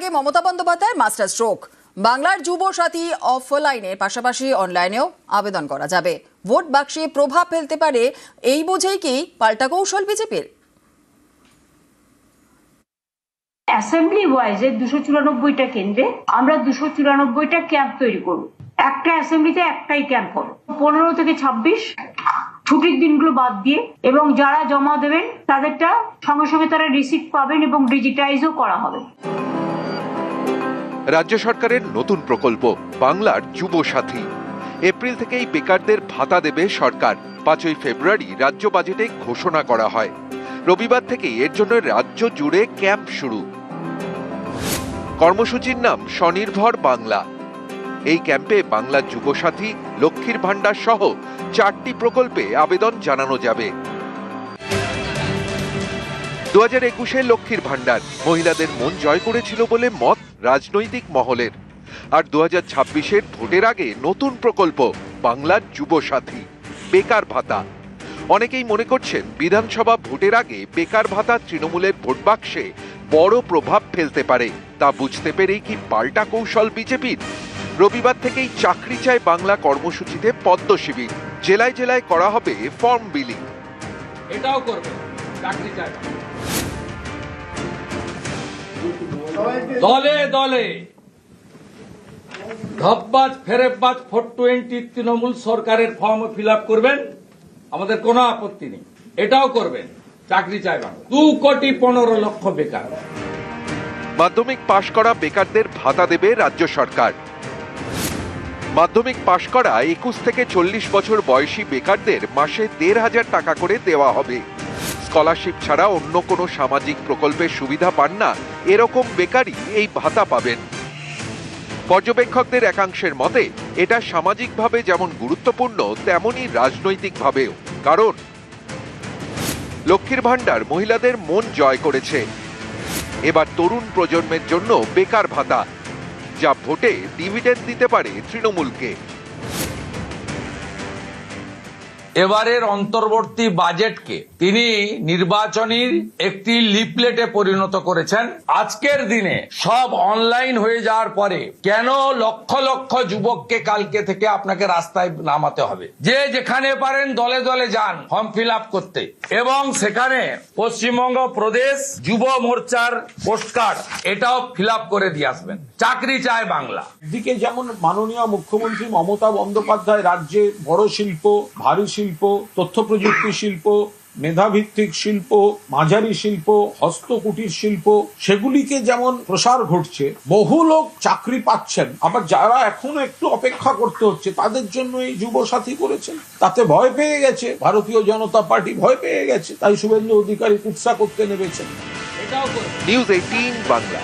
আগে মমতা বন্দ্যোপাধ্যায়ের master stroke. বাংলার যুব সাথী অফলাইনের পাশাপাশি অনলাইনেও আবেদন করা যাবে। ভোট বাক্সে প্রভাব ফেলতে পারে এই বুঝেই কি পাল্টা কৌশল বিজেপির? অ্যাসেম্বলি ওয়াইজে 294টা কেন্দ্রে আমরা 294টা ক্যাম্প তৈরি করব। একটা অ্যাসেম্বলিতে একটাই ক্যাম্প হবে। 15 থেকে 26 ছুটির দিনগুলো বাদ দিয়ে, এবং যারা জমা দেবেন তাদেরটা সঙ্গে সঙ্গে তারা রিসিপ্ট পাবেন এবং ডিজিটাইজও করা হবে। রাজ্য সরকারের নতুন প্রকল্প বাংলার যুব সাথী। এপ্রিল থেকেই বেকারদের ভাতা দেবে সরকার। 5ই ফেব্রুয়ারি রাজ্য বাজেটে ঘোষণা করা হয়। রবিবার থেকেই এর জন্য রাজ্য জুড়ে ক্যাম্প শুরু। কর্মসূচির নাম স্বনির্ভর বাংলা। এই ক্যাম্পে বাংলার যুব সাথী, লক্ষ্মীর ভান্ডার সহ 4টি প্রকল্পে আবেদন জানানো যাবে। 2021-এ লক্ষ্মীর ভান্ডার মহিলাদের মন জয় করেছিল বলে মত রাজনৈতিক মহলের। আর 2026-এর ভোটের আগে নতুন প্রকল্প বাংলার যুব সাথী, বেকার ভাতা। অনেকেই মনে করছেন বিধানসভা ভোটের আগে বেকার ভাতা তৃণমূলের ভোট বাক্সে বড় প্রভাব ফেলতে পারে। তা বুঝতে পেরেই কি পাল্টা কৌশল বিজেপির? রবিবার থেকেই চাকরি চায় বাংলা কর্মসূচিতে পদ্ম শিবির। জেলায় জেলায় করা হবে ফর্ম বিলিং। এটাও করবে চাকরি চায়। দলে দলে ধপবাজ ফেরেববাজ 420 তৃণমূল সরকারের ফর্ম ফিল আপ করবেন, আমাদের কোনো আপত্তি নেই। এটাও করবেন চাকরি চায় বাংলা। 2,15,00,000 বেকার। মাধ্যমিক পাশ করা বেকারদের ভাতা দেবে রাজ্য সরকার। মাধ্যমিক পাশ করা 21 থেকে 40 বছর বয়সী বেকারদের মাসে 1,500 টাকা করে দেওয়া হবে। স্কলারশিপ ছাড়া অন্য কোনো সামাজিক প্রকল্পের সুবিধা পান না এরকম বেকারই এই ভাতা পাবেন। পর্যবেক্ষকদের একাংশের মতে এটা সামাজিকভাবে যেমন গুরুত্বপূর্ণ তেমনই রাজনৈতিকভাবেও। কারণ লক্ষ্মীর ভান্ডার মহিলাদের মন জয় করেছে। এবার তরুণ প্রজন্মের জন্য বেকার ভাতা, যা ভোটে ডিভিডেন্ড দিতে পারে তৃণমূলকে। এবারের অন্তর্বর্তী বাজেটকে তিনি নির্বাচনীর একটি লিফলেটে পরিণত করেছেন। আজকের দিনে সব অনলাইন হয়ে যাওয়ার পরে কেন লক্ষ লক্ষ যুবককে কালকে থেকে আপনাকে রাস্তায় নামাতে হবে? যে যেখানে পারেন দলে দলে যান ফর্ম ফিল আপ করতে, এবং সেখানে পশ্চিমবঙ্গ প্রদেশ যুব মোর্চার পোস্টকার্ড এটাও ফিল আপ করে দিয়ে আসবেন। চাকরি চায় বাংলা। দিকে যেমন মাননীয় মুখ্যমন্ত্রী মমতা বন্দ্যোপাধ্যায় রাজ্যে বড় শিল্প, ভারী শিল্প, তথ্য প্রযুক্তি শিল্প, মেধাভিত্তিক শিল্প, মাঝারি শিল্প, হস্তকুটির শিল্প, সেগুলিকে যেমন প্রসার ঘটছে, বহু লোক চাকরি পাচ্ছেন। আবার যারা এখনো একটু অপেক্ষা করতে হচ্ছে তাদের জন্য এই যুব সাথী করেছেন। তাতে ভয় পেয়ে গেছে ভারতীয় জনতা পার্টি, ভয় পেয়ে গেছে, তাই শুভেন্দু অধিকারী কুৎসা করতে নেমেছেন। এটাও করবে। নিউজ 18 বাংলা।